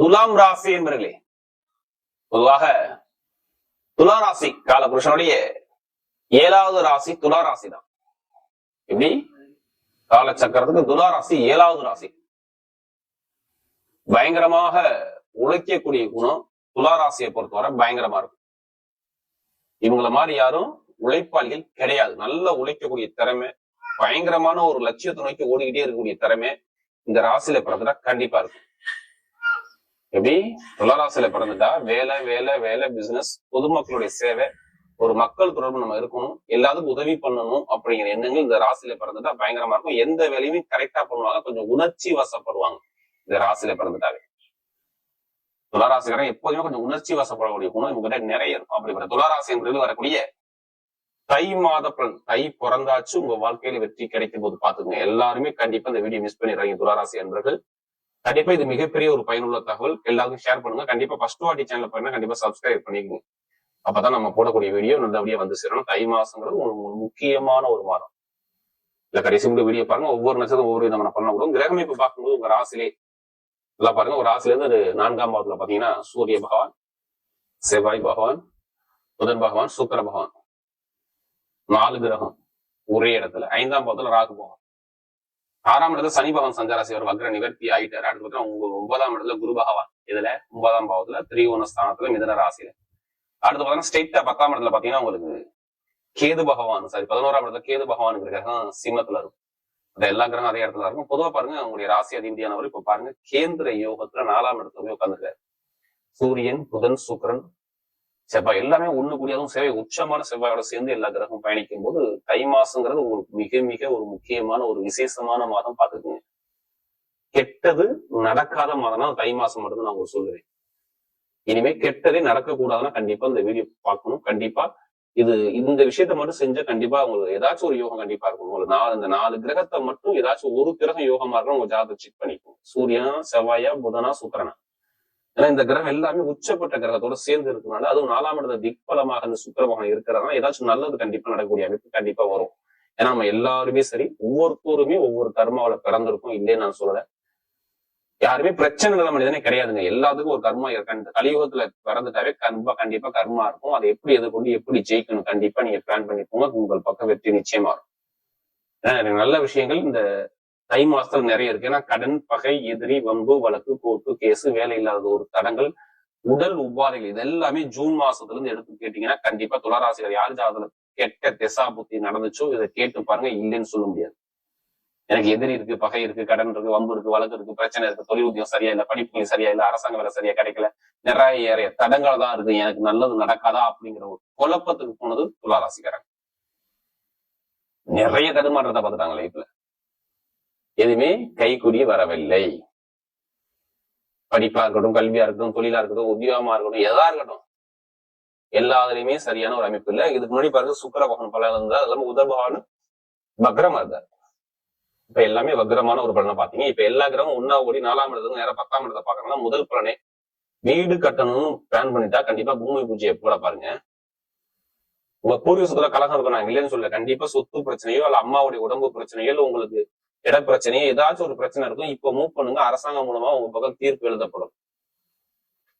துலாம் ராசி என்பர்களே, பொதுவாக துலா ராசி கால புருஷனுடைய 7வது ராசி துலா ராசி தான். எப்படி காலச்சக்கரத்துக்கு துலா ராசி 7வது ராசி. பயங்கரமாக உழைக்கக்கூடிய குணம் துலா ராசியை பொறுத்தவரை பயங்கரமா இருக்கும். இவங்கள மாதிரி யாரும் உழைப்பாளிகள் கிடையாது. நல்ல உழைக்கக்கூடிய திறமை, பயங்கரமான ஒரு லட்சியத்தை நோக்கி ஓடிக்கிட்டே இருக்கக்கூடிய திறமை இந்த ராசியில பிறந்துட்டா கண்டிப்பா இருக்கும். எப்படி துளாராசியில பிறந்துட்டா வேலை வேலை வேலை, பிசினஸ், பொதுமக்களுடைய சேவை, ஒரு மக்கள் தொடர்பு நம்ம இருக்கணும், எல்லாத்துக்கும் உதவி பண்ணணும் அப்படிங்கிற எண்ணங்கள் இந்த ராசியில பிறந்துட்டா பயங்கரமா இருக்கும். எந்த வேலையுமே கரெக்டா பண்ணுவாங்க. கொஞ்சம் உணர்ச்சி வசப்படுவாங்க இந்த ராசியில பிறந்துட்டாவே. துளாராசிக்காரன் எப்போதுமே கொஞ்சம் உணர்ச்சி வசப்படக்கூடிய குணம் இவங்க நிறைய இருக்கும். அப்படிப்பட்ட துளாராசி என்பதில் வரக்கூடிய தை மாத பலன், தை பிறந்தாச்சு உங்க வாழ்க்கையில வெற்றி கிடைக்கும் போது பாத்துக்கோங்க. எல்லாருமே கண்டிப்பா இந்த வீடியோ மிஸ் பண்ணிடுறாங்க துளாராசி என்பர்கள். கண்டிப்பா இது மிகப்பெரிய ஒரு பயனுள்ள தகவல். எல்லாருக்கும் ஷேர் பண்ணுங்க. கண்டிப்பா ஃபர்ஸ்ட் வாட்டி சேனல் பண்ணா கண்டிப்பா சப்ஸ்கிரைப் பண்ணிக்கோங்க. அப்பதான் நம்ம போடக்கூடிய வீடியோ நல்லபடியா வந்து சேரணும். தை மாசங்கிறது ஒரு முக்கியமான ஒரு மாதம். இல்ல கடைசி மட்டும் வீடியோ பாருங்க. ஒவ்வொரு நட்சத்திரம் ஒவ்வொரு விதமான பண்ண கூட கிரகமைப்பு பார்க்கும்போது உங்க ராசிலே எல்லாம் பாருங்க. ஒரு ராசில இருந்து 4ஆம் பாவத்துல பாத்தீங்கன்னா சூரிய பகவான், செவ்வாய் பகவான், புதன் பகவான், சுக்கிர பகவான், 4 கிரகம் ஒரே இடத்துல. 5ஆம் பாவத்துல ராகு பகவான், 6ஆம் இடத்துல சனி பகவான் சஞ்சாராசி ஒரு வக்ர நிவர்த்தி ஆயிட்டாரு. அடுத்து உங்க 9ஆம் இடத்துல குரு பகவான், இதுல 9ஆம் பாவத்துல திரிகோண ஸ்தானத்துல மிதன ராசியில. அடுத்து பாத்தீங்கன்னா ஸ்ட்ரெயிட்டா 10ஆம் இடத்துல பாத்தீங்கன்னா உங்களுக்கு கேது பகவான், 11ஆம் இடத்துல கேது பகவான் கிரகம் சிம்மத்துல இருக்கும். எல்லா கிரகம் அதே இடத்துல இருக்கும். பொதுவா பாருங்க உங்களுடைய ராசி அதிபதியானவர் இப்ப பாருங்க கேந்திர யோகத்துல 4ஆம் இடத்துல போய் உட்காந்துருக்காரு. சூரியன், புதன், சுக்கிரன், செவ்வாய் எல்லாமே ஒண்ணு கூடிய, அதுவும் செவ்வாய் உச்சமான செவ்வாயோட சேர்ந்து எல்லா கிரகம் பயணிக்கும் போது தை மாசங்கிறது உங்களுக்கு மிக மிக ஒரு முக்கியமான ஒரு விசேஷமான மாதம். பாத்துக்குங்க. கெட்டது நடக்காத மாதம்னா தை மாசம் மட்டும் நான் உங்களுக்கு சொல்லுவேன். இனிமே கெட்டதே நடக்கக்கூடாதுன்னா கண்டிப்பா இந்த வீடியோ பார்க்கணும். கண்டிப்பா இந்த விஷயத்த மட்டும் செஞ்சா கண்டிப்பா உங்களுக்கு ஏதாச்சும் ஒரு யோகம் கண்டிப்பா இருக்கும். உங்களுக்கு இந்த 4 கிரகத்தை மட்டும் ஏதாச்சும் ஒரு கிரகம் யோகமா இருக்கணும். உங்க ஜாதகத்தை செக் பண்ணிக்கும். சூரியனா, செவ்வாயா, புதனா, சுக்கிரனா. ஏன்னா இந்த கிரகம் எல்லாமே உச்சப்பட்ட கிரகத்தோட சேர்ந்து இருக்கனால, அதுவும் 4ஆம் இடத்துல திக்பலமாக இந்த சுக்கிர பகவான் இருக்கிறதுனால ஏதாச்சும் நல்லது கண்டிப்பா நடக்கக்கூடிய அமைப்பு கண்டிப்பா வரும். ஏன்னா நம்ம எல்லாருமே சரி, ஒவ்வொருத்தருமே ஒவ்வொரு கர்மாவில பிறந்திருக்கும். இல்லையே நான் சொல்லல. யாருமே பிரச்சனை இல்லாத மனிதனே கிடையாதுங்க. எல்லாத்துக்கும் ஒரு கர்மா இருக்கு. இந்த கலியுகத்துல பிறந்துட்டாவே கண்டிப்பா கர்மா இருக்கும். அதை எப்படி எதிர்கொண்டு எப்படி ஜெயிக்கணும் கண்டிப்பா நீங்க பிளான் பண்ணிக்கோங்க. உங்கள் பக்கம் வெற்றி நிச்சயமா இருக்கும். நல்ல விஷயங்கள் இந்த தை மாசத்துல நிறைய இருக்கு. ஏன்னா கடன், பகை, எதிரி, வம்பு, வழக்கு, கோர்ட்டு, கேசு, வேலை இல்லாத ஒரு தடங்கள், உடல் உபாதைகள், இது எல்லாமே ஜூன் மாசத்துல இருந்து எடுத்து கேட்டீங்கன்னா கண்டிப்பா துளாராசிரியர் யாரு ஜாதகத்துல கெட்ட திசா புத்தி நடந்துச்சோ இதை கேட்டு பாருங்க. இல்லைன்னு சொல்ல முடியாது. எனக்கு எதிரி இருக்கு, பகை இருக்கு, கடன் இருக்கு, வம்பு இருக்கு, வழக்கு இருக்கு, பிரச்சனை இருக்கு, தொழில் உத்தியம் சரியா இல்ல, படிப்பு சரியா இல்ல, அரசாங்க வேலை சரியா கிடைக்கல, நிறைய தடங்கள் தான் இருக்கு, எனக்கு நல்லது நடக்காதா அப்படிங்கிற ஒரு குழப்பத்துக்கு போனது துளாராசிக்காரங்க. நிறைய தடுமாற்றத்தை பார்த்துட்டாங்க லைஃப்ல. எதுவுமே கைக்குறி வரவில்லை. படிப்பா இருக்கட்டும், கல்வியா இருக்கட்டும், தொழிலா இருக்கட்டும், உத்தியோகமா இருக்கட்டும், எதா இருக்கட்டும், எல்லாத்துலயுமே சரியான ஒரு அமைப்பு இல்ல. இதுக்கு முன்னாடி பாருங்க சுக்கிர பகவான் பலன் இருந்தா, அது இல்லாம புதன் பகவான் வக்ரமா இருந்தார். இப்ப எல்லாமே வக்ரமான ஒரு பலனை பாத்தீங்க. இப்ப எல்லா கிரகம் 1ஆம் கோடி 4ஆம் இடத்துல நேரம் 10ஆம் இடத்தை பாக்கணும்னா முதல் பலனே வீடு கட்டணும்னு பிளான் பண்ணிட்டா கண்டிப்பா பூமி பூஜையை போட பாருங்க. உங்க பூர்வீகத்துல கலகம் இருக்கும், நான் இல்லைன்னு சொல்ல. கண்டிப்பா சொத்து பிரச்சனையோ அல்ல அம்மாவுடைய உடம்பு பிரச்சனையோ இல்ல உங்களுக்கு இட பிரச்சனையோ ஏதாச்சும் ஒரு பிரச்சனை இருக்கும். இப்ப மூவ் பண்ணுங்க. அரசாங்கம் மூலமா உங்க பக்கம் தீர்ப்பு எழுதப்படும்.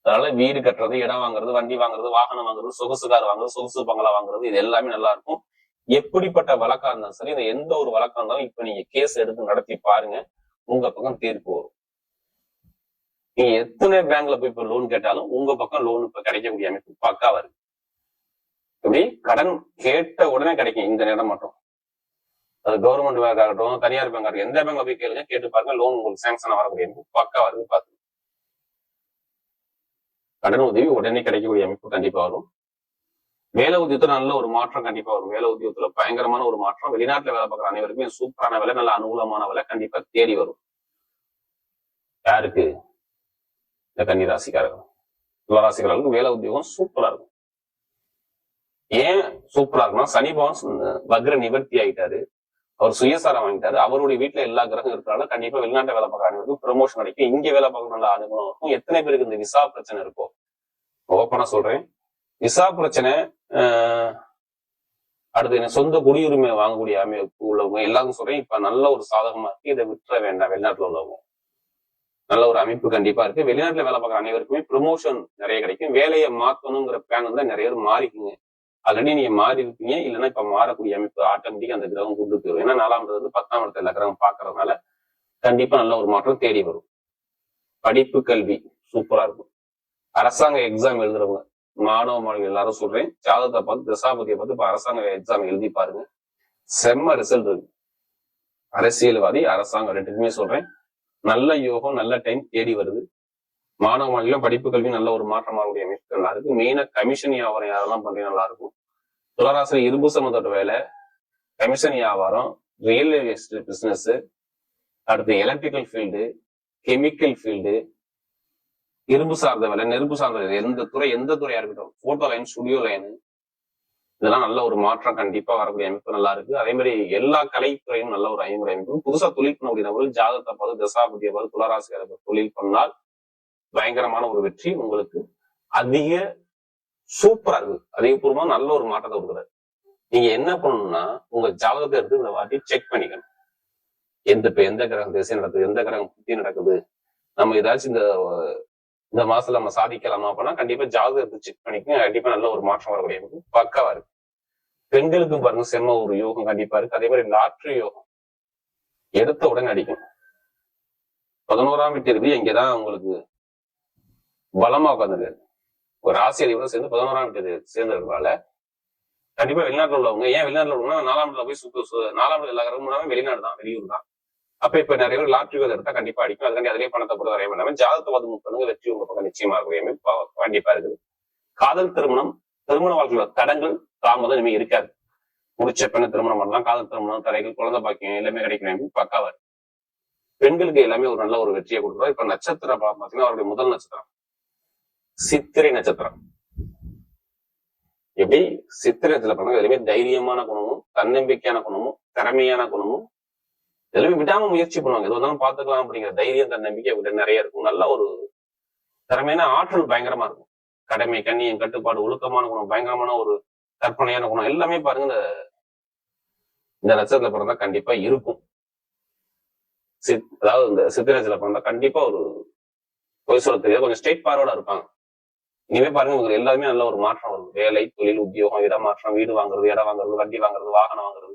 அதனால வீடு கட்டுறது, இடம் வாங்குறது, வண்டி வாங்குறது, வாகனம் வாங்குறது, சொகுசு கார் வாங்குறது, சொகுசு பங்களா வாங்குறது, இது எல்லாமே நல்லா இருக்கும். எப்படிப்பட்ட வழக்கா இருந்தாலும் சரி, இந்த எந்த ஒரு வழக்கா இருந்தாலும் இப்ப நீங்க கேஸ் எடுத்து நடத்தி பாருங்க. உங்க பக்கம் தீர்ப்பு வரும். நீங்க எத்தனை பேங்க்ல போய் இப்ப லோன் கேட்டாலும் உங்க பக்கம் லோன் இப்ப கிடைக்கக்கூடிய அமைப்பு பக்காவா இருக்கு. இப்படி கடன் கேட்ட உடனே கிடைக்கும் இந்த நேரம் மட்டும். அது கவர்மெண்ட் பேங்க் ஆகட்டும், தனியார் பேங்க் ஆகட்டும், எந்த பேங்க்ல போய் கேளுங்க, கேட்டு பாருங்க. லோன் உங்களுக்கு சாங்ஷன் வரக்கூடிய அமைப்பு பக்காவா இருக்கு. பாத்து கடன் உதவி உடனே கிடைக்கக்கூடிய அமைப்பு கண்டிப்பா வரும். வேலை உத்தியோகத்துல நல்ல ஒரு மாற்றம் கண்டிப்பா வரும். வேலை உத்தியோகத்துல பயங்கரமான ஒரு மாற்றம். வெளிநாட்டுல வேலை பார்க்குற அனைவருக்குமே சூப்பரான வேலை, நல்ல அனுகூலமான வேலை கண்டிப்பா தேடி வரும். யாருக்கு? இந்த கன்னிராசிக்காரர்கள், துளாராசிக்காரர்களுக்கு வேலை உத்தியோகம் சூப்பரா இருக்கும். ஏன் சூப்பரா இருக்குன்னா, சனி பகவான் வக்ர நிவர்த்தி ஆயிட்டாரு. அவர் சுயசாரம் வாங்கிட்டாரு. அவருடைய வீட்டுல எல்லா கிரகம் இருக்கிறாலும் கண்டிப்பா வெளிநாட்டு வேலை பார்க்குற அனைவருக்கும் ப்ரமோஷன் கிடைக்கும். இங்க வேலை பார்க்க நல்ல அனுகூலம் இருக்கும். எத்தனை பேருக்கு இந்த விசா பிரச்சனை இருக்கும்? ஓப்பனா சொல்றேன், விசா பிரச்சனை, அடுத்து என்ன சொந்த குடியுரிமை வாங்கக்கூடிய அமைப்பு உள்ளவங்க எல்லாரும் சொல்றேன் இப்ப நல்ல ஒரு சாதகமா இருக்கு. இதை விட்டுற வேண்டாம். வெளிநாட்டுல உள்ளவங்க நல்ல ஒரு அமைப்பு கண்டிப்பா இருக்கு. வெளிநாட்டுல வேலை பார்க்குற அனைவருக்குமே ப்ரொமோஷன் நிறைய கிடைக்கும். வேலையை மாத்தணுங்கிற பிளான் வந்து நிறைய பேர் மாறிக்குங்க. ஆல்ரெடி நீங்க மாறி இருப்பீங்க, இல்லைன்னா இப்ப மாறக்கூடிய அமைப்பு ஆட்டோமேட்டிக்கா அந்த கிரகம் கொண்டு போயிடும். ஏன்னா 4ஆம் இடத்துல இருந்து 10ஆம் இடத்துல எல்லா கிரகம் பாக்குறதுனால கண்டிப்பா நல்ல ஒரு மாற்றம் தேடி வரும். படிப்பு கல்வி சூப்பரா இருக்கும். அரசாங்க எக்ஸாம் எழுதுறவங்க மாணவ மாணவிகள் எல்லாரும் சொல்றேன், ஜாதகத்தை பார்த்து தசாபதியை பார்த்து இப்ப அரசாங்க எக்ஸாம் எழுதி பாருங்க, செம்ம ரிசல்ட் இருக்கு. அரசியல்வாதி அரசாங்கம் ரெண்டுக்குமே சொல்றேன், நல்ல யோகம் நல்ல டைம் தேடி வருது. மாணவ மாணவிகளும் படிப்பு கல்வி நல்ல ஒரு மாற்றமாகக்கூடிய அமைப்பு நல்லா இருக்கு. மெயினா கமிஷன் வியாபாரம் யாரெல்லாம் பண்றீங்க நல்லா இருக்கும். துளாராசில இரும்பு சம்பந்தப்பட்ட வேலை, கமிஷன் வியாபாரம், ரியல் எஸ்டேட் பிசினஸ், அடுத்து எலக்ட்ரிக்கல் ஃபீல்டு, கெமிக்கல் ஃபீல்டு, இரும்பு சார்ந்த வேலை, நெருப்பு சார்ந்த வேலை, எந்த துறையா இருக்கட்டும், போட்டோ லைன், ஸ்டுடியோ லைன், இதெல்லாம் நல்ல ஒரு மாற்றம் கண்டிப்பா வரக்கூடிய அமைப்பு நல்லா இருக்கு. அதே மாதிரி எல்லா கலைத்துறையும் நல்ல ஒரு ஐமுறை அமைப்பு. புதுசா தொழில் பண்ணக்கூடிய நபர்கள் ஜாதகத்தை பார்த்து தசாபதியை பார்த்து துளாராசியை தொழில் பண்ணால் பயங்கரமான ஒரு வெற்றி உங்களுக்கு அதிக சூப்பரா இருக்கு. அதிகபூர்வமா நல்ல ஒரு மாற்றத்தை கொடுக்குறாரு. நீங்க என்ன பண்ணணும்னா உங்க ஜாதகத்தை எடுத்து இந்த வாட்டி செக் பண்ணிக்கணும். எந்த கிரகம் திசை நடக்குது, எந்த கிரகம் புத்தி நடக்குது, நம்ம ஏதாச்சும் இந்த மாசத்துல நம்ம சாதிக்கலாமா அப்படின்னா கண்டிப்பா ஜாதகத்தை செக் பண்ணிக்கணும். கண்டிப்பா நல்ல ஒரு மாற்றம் வரக்கூடிய அமைப்பு பக்காவா இருக்கு. பெண்களுக்கும் பாருங்க செம்ம ஒரு யோகம் கண்டிப்பா இருக்கு. அதே மாதிரி லாட்ரி யோகம் எடுத்த உடனே அடிக்கும். 11ஆம் வீட்டு இங்கதான் உங்களுக்கு பலமா உட்காந்துருக்கு. ஒரு ராசி அதிபரோட சேர்ந்து 11ஆம் வீட்டு சேர்ந்ததுனால கண்டிப்பா வெளிநாட்டுல உள்ளவங்க, ஏன் வெளிநாட்டுல உள்ளவங்க 4ஆம் இடத்துல போய் 4ஆம் இடத்துல எல்லா கிரகமும் வெளிநாடு தான், வெளியூர் தான். அப்ப இப்ப நிறைய பேர் லாட்ரி எடுத்தா கண்டிப்பா அடிக்கும். அதுக்காண்டி அதிலேயே பணத்தை போட்டு வரைய பண்ணாம ஜாதகத்தை வந்து முப்பதுங்க வெற்றி உங்க பக்கம் நிச்சயமா இருக்கக்கூடிய கண்டிப்பா இருக்குது. காதல் திருமணம், திருமண வாழ்க்கையில தடங்கள் தாமதம் இனிமே இருக்காது. முடிச்ச பெண்ணை திருமணம் பண்ணலாம். காதல் திருமணம், தடைகள், குழந்தை பாக்கியம் எல்லாமே கிடைக்கணும் பக்காவா இருக்கு. பெண்களுக்கு எல்லாமே ஒரு நல்ல ஒரு வெற்றியை கொடுக்குறோம். இப்ப நட்சத்திரம் பாத்தீங்கன்னா அவருடைய முதல் நட்சத்திரம் சித்திரை நட்சத்திரம். எப்படி சித்திரத்துல பாருங்க எல்லாமே தைரியமான குணமும், தன்னம்பிக்கையான குணமும், திறமையான குணமும், எல்லாமே விடாம முயற்சி பண்ணுவாங்க. எது வந்தாலும் பாத்துக்கலாம் அப்படிங்கிற தைரியம் தன்னம்பிக்கை விட நிறைய இருக்கும். நல்ல ஒரு திறமையான ஆற்றல் பயங்கரமா இருக்கும். கடமை, கண்ணியம், கட்டுப்பாடு, ஒழுக்கமான குணம், பயங்கரமான ஒரு கற்பனையான குணம் எல்லாமே பாருங்க இந்த நட்சத்திரத்துல பிறந்தா கண்டிப்பா இருக்கும். அதாவது இந்த சித்திரத்துல பிறந்தா கண்டிப்பா ஒரு பொய் சொல்ல தெரியாது, கொஞ்சம் ஸ்ட்ரெயிட் ஃபார்வர்டா இருப்பாங்க. இனிமே பாருங்க உங்களுக்கு எல்லாருமே நல்ல ஒரு மாற்றம் வரும். வேலை, தொழில், உத்தியோகம், இடமாற்றம், வீடு வாங்குறது, இடம் வாங்குறது, வண்டி வாங்குறது, வாகனம் வாங்குறது,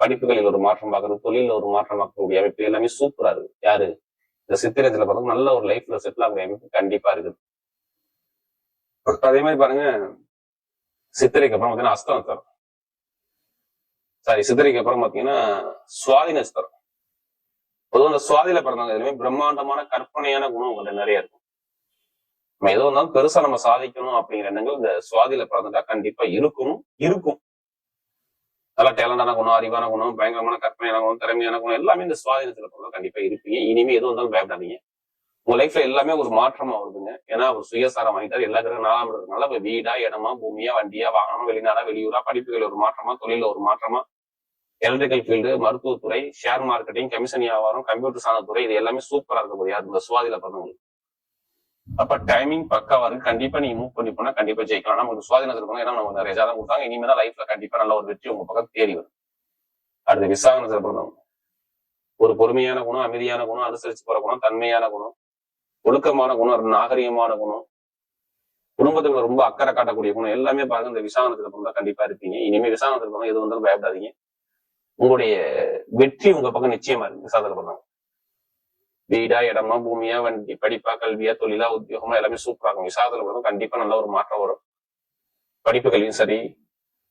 படிப்புகளில் ஒரு மாற்றம் பார்க்கறது, தொழில ஒரு மாற்றம் பார்க்கக்கூடிய அமைப்பு எல்லாமே சூப்பரா இருக்கு. யாரு இந்த சித்திரத்துல பார்த்தா நல்ல ஒரு லைஃப்ல செட்டில் ஆகிற அமைப்பு கண்டிப்பா இருக்குது. அதே மாதிரி பாருங்க சித்திரைக்கு அப்புறம் பாத்தீங்கன்னா அஸ்த நட்சத்திரம், சித்திரைக்கு அப்புறம் பாத்தீங்கன்னா சுவாதி நட்சத்திரம். பொதுவாக அந்த சுவாதியில பிறந்தவங்க எதுவுமே பிரம்மாண்டமான கற்பனையான குணம் உங்கள்ட்ட நிறைய இருக்கும். நம்ம எதோ இருந்தாலும் பெருசா நம்ம சாதிக்கணும் அப்படிங்கிற எண்ணங்கள் இந்த சுவாதியில பிறந்துட்டா கண்டிப்பா இருக்கும். நல்லா டேலண்டான குணம், அறிவான குணம், பயங்கரமான கற்பனையான குணம், திறமையான குணம் எல்லாமே இந்த சுவாதீனத்துல பிறந்தா கண்டிப்பா இருப்பீங்க. இனிமே எதுவும் இருந்தாலும் பயப்படாதீங்க. உங்க லைஃப்ல எல்லாமே ஒரு மாற்றமா வருதுங்க. ஏன்னா அவர் சுயசாரம் வாங்கிட்டாரு. எல்லா கிரகம் 4ஆம் இடத்துனால இப்ப வீடா, இடமா, பூமியா, வண்டியா, வாகனமா, வெளிநாடா, வெளியூரா, படிப்புகள் ஒரு மாற்றமா, தொழில ஒரு மாற்றமா, எலக்ட்ரிக்கல் ஃபீல்டு, மருத்துவத்துறை, ஷேர் மார்க்கெட்டிங், கமிஷன் வியாபாரம், கம்ப்யூட்டர் சார்ந்த துறை, இது எல்லாமே சூப்பரா இருக்க போது இந்த சுவாதியில பிறந்தவங்களுக்கு. அப்ப டைமிங் பக்காவா இருக்கு. கண்டிப்பா நீங்க மூவ் பண்ணி போனா கண்டிப்பா ஜெயிக்கலாம். நமக்கு சுவாதீனத்துல போனா ஏன்னா நம்ம நிறைய ஜாதகம் கொடுத்தாங்க. இனிமேதான் லைஃப்ல கண்டிப்பா நல்ல ஒரு வெற்றி உங்க பக்கம் தேடி வரும். அடுத்த விசாகனத்துல பிறந்தவங்க ஒரு பொறுமையான குணம், அமைதியான குணம், அனுசரிச்சு போற குணம், தன்மையான குணம், ஒழுக்கமான குணம், நாகரிகமான குணம், குடும்பத்துக்குள்ள ரொம்ப அக்கறை காட்டக்கூடிய குணம் எல்லாமே பாருங்க இந்த விசாகனத்துல பிறந்தா கண்டிப்பா இருப்பீங்க. இனிமே விசாகனத்துல பிறந்தா எது வந்தாலும் பயப்படாதீங்க. உங்களுடைய வெற்றி உங்க பக்கம் நிச்சயமா இருக்கு. விசாகத்துல பிறந்தவங்க வீடா, இடமா, பூமியா, வண்டி, படிப்பா, கல்வியா, தொழிலா, உத்தியோகமா எல்லாமே சூப்பரா இருக்கும். விசாகத்துல பிறந்தா கண்டிப்பா நல்ல ஒரு மாற்றம் வரும். படிப்பு கல்வியும் சரி,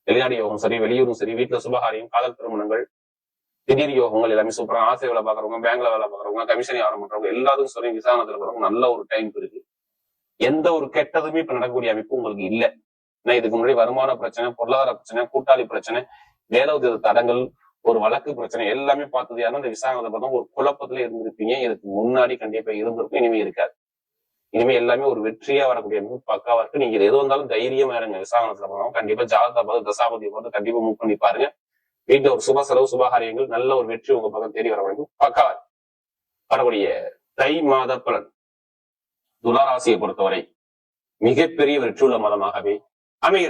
வெளிநாடு யோகம் சரி, வெளியூரும் சரி, வீட்டுல சுபகாரியம், காதல் திருமணங்கள், திடீர் யோகங்கள் எல்லாமே சூப்பரா. ஆசை வேலை பாக்குறவங்க, பேங்க்ல வேலை பாக்குறவங்க, கமிஷன் வியாபாரம் பண்றவங்க எல்லாத்துக்கும் சரி விசாகனத்துல பிறகு நல்ல ஒரு டைம் இருக்கு. எந்த ஒரு கெட்டதுமே இப்ப நடக்கக்கூடிய அமைப்பு உங்களுக்கு இல்ல. ஏன்னா இதுக்கு முன்னாடி வருமான பிரச்சனை, பொருளாதார பிரச்சனை, கூட்டாளி பிரச்சனை, வேலை உதவி தடங்கள், ஒரு வழக்கு பிரச்சனை எல்லாமே பார்த்தது யாருன்னா இந்த விசாகனத்தை பார்த்தா ஒரு குழப்பத்துல இருந்திருப்பீங்க. இதுக்கு முன்னாடி கண்டிப்பா இருந்திருக்கும், இனிமே இருக்காது. இனிமே எல்லாமே ஒரு வெற்றியா வரக்கூடிய பக்காவா இருக்கு. நீங்க எது வந்தாலும் தைரியமா இருங்க. விசாகனத்துல போனோம் கண்டிப்பா ஜாதகத்தை பார்த்து தசாபதியை பார்த்து கண்டிப்பா மூவ் பண்ணி பாருங்க. வீட்டுல ஒரு சுப செலவு, சுபகாரியங்கள், நல்ல ஒரு வெற்றி உங்க பக்கம் தேடி வர வரைக்கும் பக்காவா வரக்கூடிய தை மாத பலன் துளாராசியை பொறுத்தவரை மிகப்பெரிய வெற்றியுள்ள மாதமாகவே அமைகிறது.